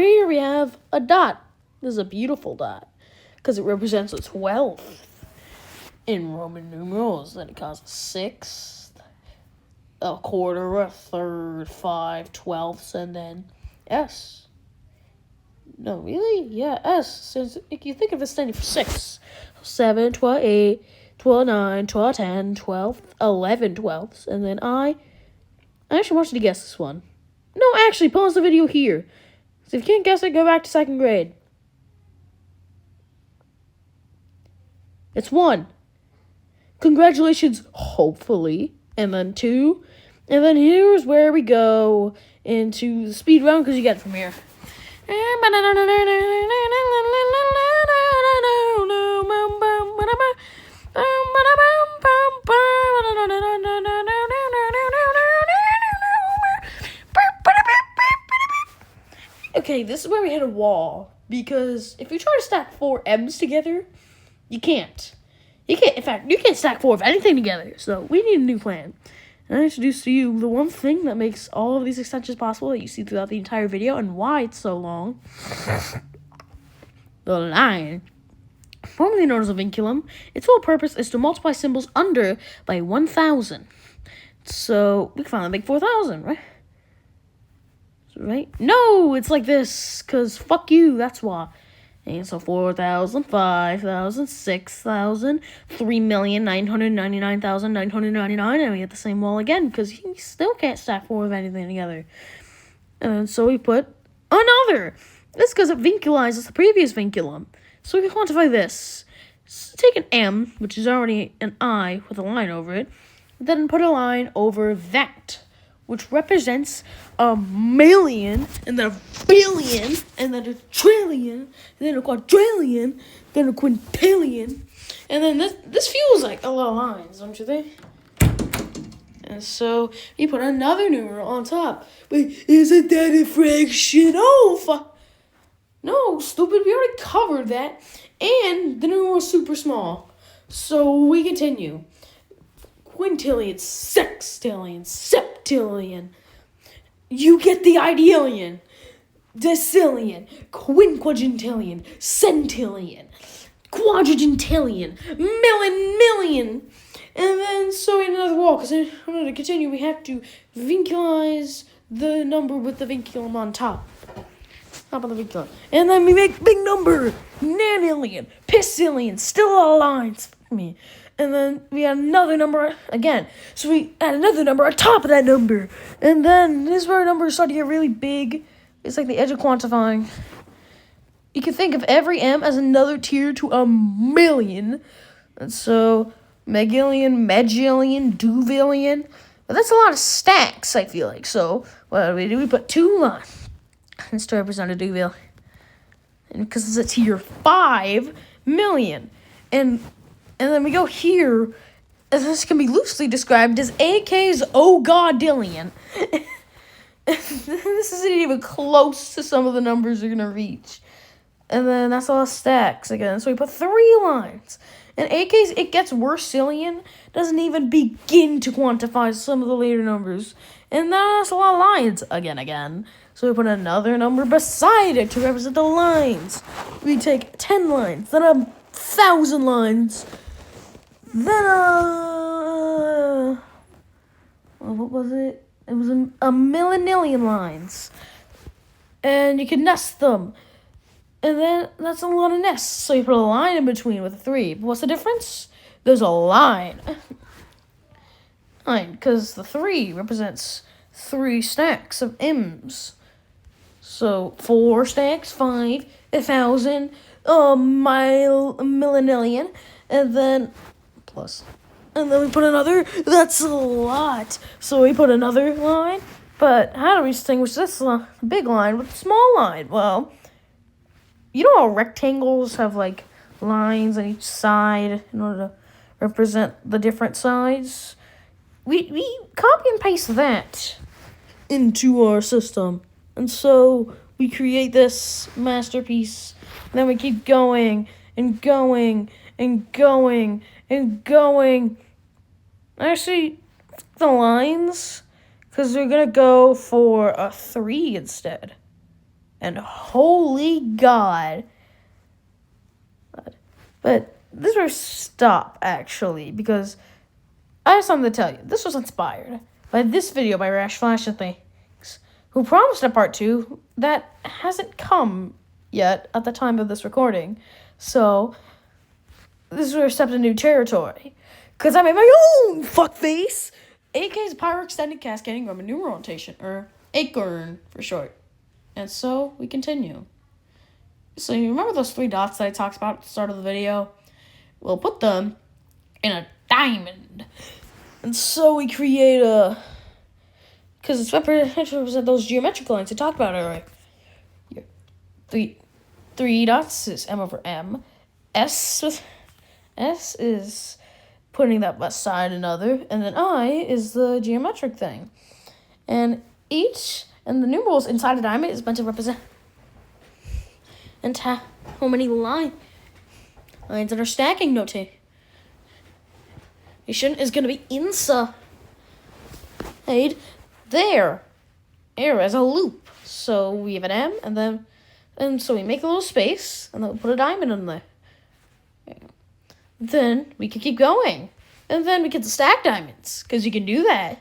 Here we have a dot. This is a beautiful dot because it represents a 12th in Roman numerals. Then it causes 6th, a quarter, a third, 5 twelfths, and then S. No, really? Yeah, S. Since if you think of it standing for 6, 7, 12, 8, 12, 9, 12, 10, 12, 11 twelfths, and then I actually want you to guess this one. No, actually, pause the video here. So if you can't guess it, go back to 2nd grade. It's 1. Congratulations, hopefully. And then 2. And then here's where we go into the speed round because you get it from here. Okay, this is where we hit a wall. Because if you try to stack 4 M's together, you can't. In fact, you can't stack 4 of anything together. So we need a new plan. And I introduce to you the one thing that makes all of these extensions possible that you see throughout the entire video and why it's so long. The line. Formerly known as a vinculum, its whole purpose is to multiply symbols under by 1,000. So we can finally make 4,000, right? Right? No, it's like this, because fuck you, that's why. And so 4,000, 5,000, 6,000, 3,999,999, and we get the same wall again, because you still can't stack 4 of anything together. And so we put another. This because it vinculizes the previous vinculum. So we can quantify this. So take an M, which is already an I with a line over it, then put a line over that, which represents a million, and then a billion, and then a trillion, and then a quadrillion, then a quintillion. And then this feels like a lot of lines, don't you think? And so you put another numeral on top. Wait, isn't that a fraction? Oh, fuck. No, stupid, we already covered that. And the numeral is super small. So we continue. Quintillion, sextillion, septillion. You get the ideallion. Decillion, quinquagintillion, centillion, quadragentillion, million. And then so we have another wall, because in order to continue, we have to vinculize the number with the vinculum on top. Top of the vinculum. And then we make big number, nanillion, pissillion, still a lot of lines. Fuck me. And then we add another number again. So we add another number on top of that number. And then this is where numbers start to get really big. It's like the edge of quantifying. You can think of every M as another tier to a million. And so megillion, megillion, duvillion. But that's a lot of stacks, I feel like. So what do? We put 2 lines. It's to represent a duvillion. And because it's a tier 5 million. And then we go here, and this can be loosely described as AK's oh goddillion. This isn't even close to some of the numbers you're going to reach. And then that's all stacks again. So we put 3 lines. And AK's it gets worse sillion doesn't even begin to quantify some of the later numbers. And that's a lot of lines again. So we put another number beside it to represent the lines. We take 10 lines, then 1,000 lines. Then, what was it? It was a millennium lines. And you can nest them. And then that's a lot of nests. So you put a line in between with a 3. But what's the difference? There's a line. Because the 3 represents 3 stacks of M's. So 4 stacks, 5, 1,000, millennium, and then plus. And then we put another. That's a lot. So we put another line. But how do we distinguish this big line with a small line? Well, you know how rectangles have like lines on each side in order to represent the different sides? We copy and paste that into our system. And so we create this masterpiece. And then we keep going and going and going and going. Actually, the lines, because we're going to go for a 3 instead. And holy God. But this will stop, actually, because I have something to tell you. This was inspired by this video by Rash Flash and Things, who promised a part 2 that hasn't come yet at the time of this recording. So, this is where we stepped into new territory. Because I made my own fuckface! AK's Pyro Extended Cascading Roman Numeral Rotation, or Acorn for short. And so, we continue. So, you remember those 3 dots that I talked about at the start of the video? We'll put them in a diamond. And so we create a... Because it's represent those geometric lines I talked about earlier. Three dots is M over M. S is putting that beside another. And then I is the geometric thing. And the numerals inside a diamond is meant to represent and how many lines that are stacking notation is going to be inside there as a loop. So we have an M, and so we make a little space, and then we put a diamond in there. Then we can keep going, and then we get to stack diamonds, because you can do that.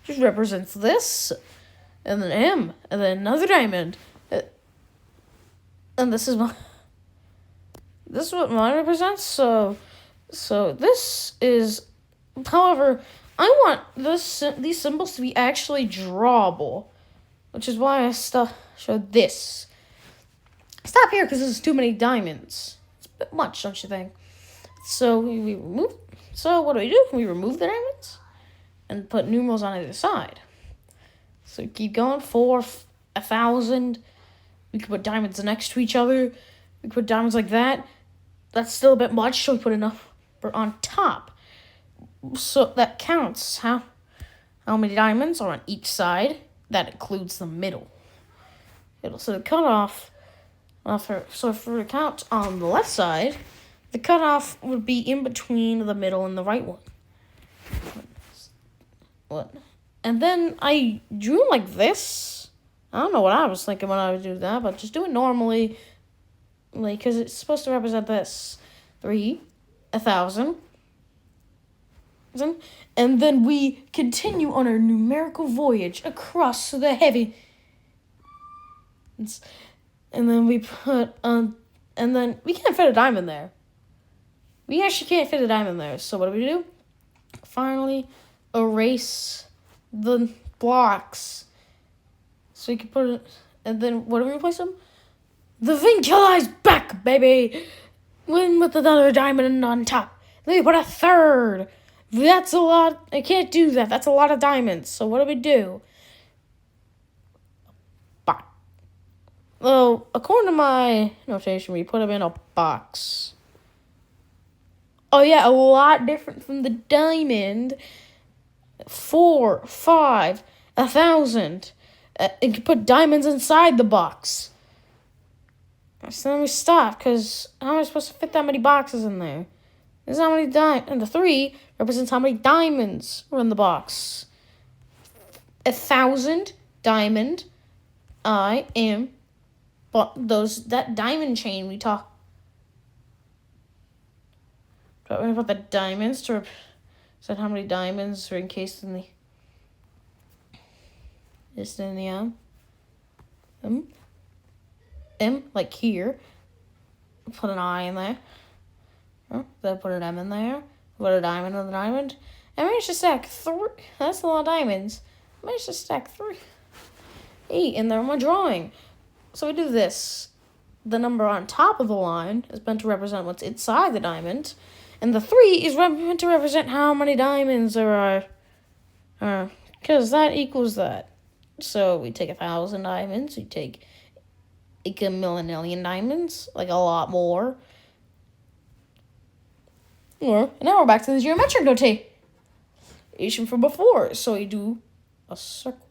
Just represents this, and then M, and then another diamond, and this is what mine represents. So this is, however, I want these symbols to be actually drawable, which is why I showed this. Stop here because this is too many diamonds. It's a bit much, don't you think? So we remove. So what do? We remove the diamonds and put numerals on either side. So we keep going for 1,000. We can put diamonds next to each other. We can put diamonds like that. That's still a bit much, so we put enough on top. So that counts how many diamonds are on each side. That includes the middle. So the cutoff, so for the count on the left side, the cutoff would be in between the middle and the right one. What? And then I drew like this. I don't know what I was thinking when I would do that, but just do it normally, like, because it's supposed to represent this. 1,000. And then we continue on our numerical voyage across the heavens. And then we put and then we can't fit a diamond there. We actually can't fit a diamond there. So what do? Finally, erase the blocks. So you can put it, and then what do we replace them? The vincula's back, baby! With another diamond on top. Then we put a third. That's a lot. I can't do that. That's a lot of diamonds. So what do? Box. Well, according to my notation, we put them in a box. Oh yeah, a lot different from the diamond. 4, 5, 1,000. You can put diamonds inside the box. So then we stop, because how am I supposed to fit that many boxes in there? There's how many diamonds. And the 3 represents how many diamonds are in the box. 1,000 diamond. I am. But that diamond chain we talk. But we put the diamonds to represent how many diamonds are encased in the. Just in the M, like here. Put an I in there. Then put an M in there. Put a diamond in the diamond. And managed to stack 3. That's a lot of diamonds. Managed to stack 3. 8 in there on my drawing. So we do this. The number on top of the line is meant to represent what's inside the diamond. And the 3 is meant to represent how many diamonds there are. Because that equals that. So we take 1,000 diamonds. We take a million diamonds. Like a lot more. And now we're back to the geometric notation from before. So we do a circle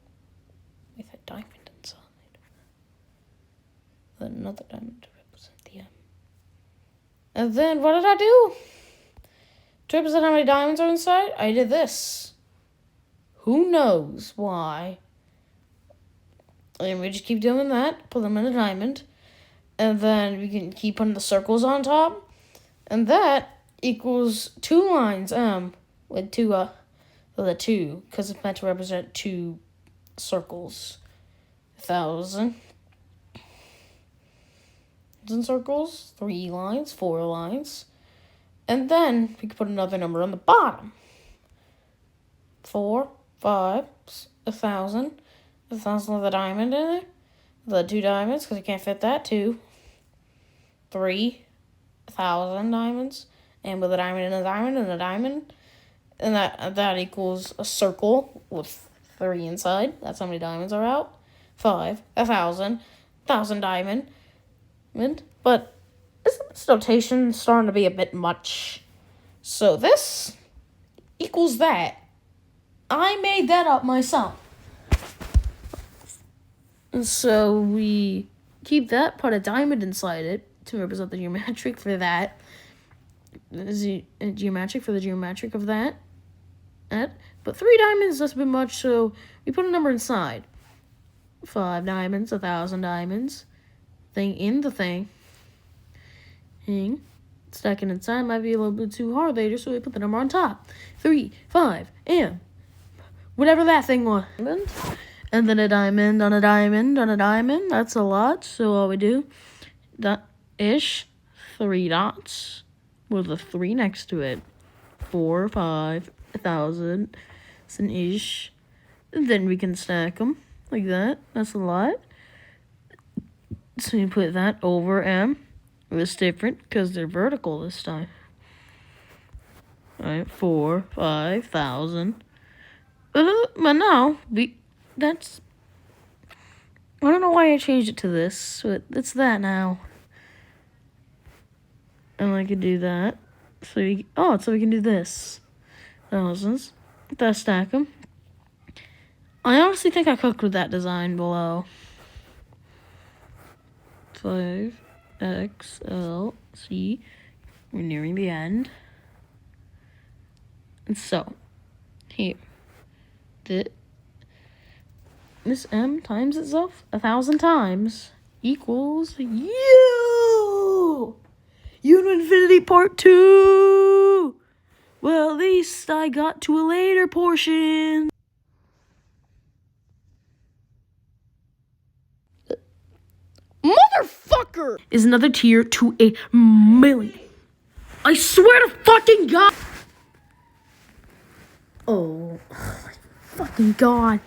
with a diamond inside. Then another diamond to represent the M. And then what did I do? To represent how many diamonds are inside, I did this. Who knows why? And we just keep doing that, put them in a diamond, and then we can keep putting the circles on top, and that equals 2 lines, with the 2, because it's meant to represent 2 circles. 1,000 circles, 3 lines, 4 lines, and then we can put another number on the bottom. 4, 5, 1,000. 1,000 with a diamond in it. The 2 diamonds, because you can't fit that. 2, 3,000 diamonds. And with a diamond and a diamond and a diamond. And that equals a circle with 3 inside. That's how many diamonds are out. 5, 1,000 diamond. But this notation is starting to be a bit much. So this equals that. I made that up myself. And so we keep that, put a diamond inside it to represent the geometric for that. Geometric for the geometric of that. But 3 diamonds, that's a bit much, so we put a number inside. 5 diamonds, 1,000 diamonds. Thing in the thing. Stacking inside might be a little bit too hard later, so we put the number on top. 3, 5, and whatever that thing was. And then a diamond on a diamond on a diamond. That's a lot. So all we do, that-ish, 3 dots with a 3 next to it. 4, 5, 1,000, it's an ish. And then we can stack them like that. That's a lot. So you put that over M. It's different because they're vertical this time. All right, 4, 5,000. But now that's. I don't know why I changed it to this, but it's that now. And I could do that. So we can do this. Thousands. That stack them. I honestly think I cooked with that design below. 5 X L C. We're nearing the end. And so here. This M times itself 1,000 times equals U to infinity part 2. Well, at least I got to a later portion. Motherfucker! Is another tier to 1,000,000. I swear to fucking God. Oh my fucking God.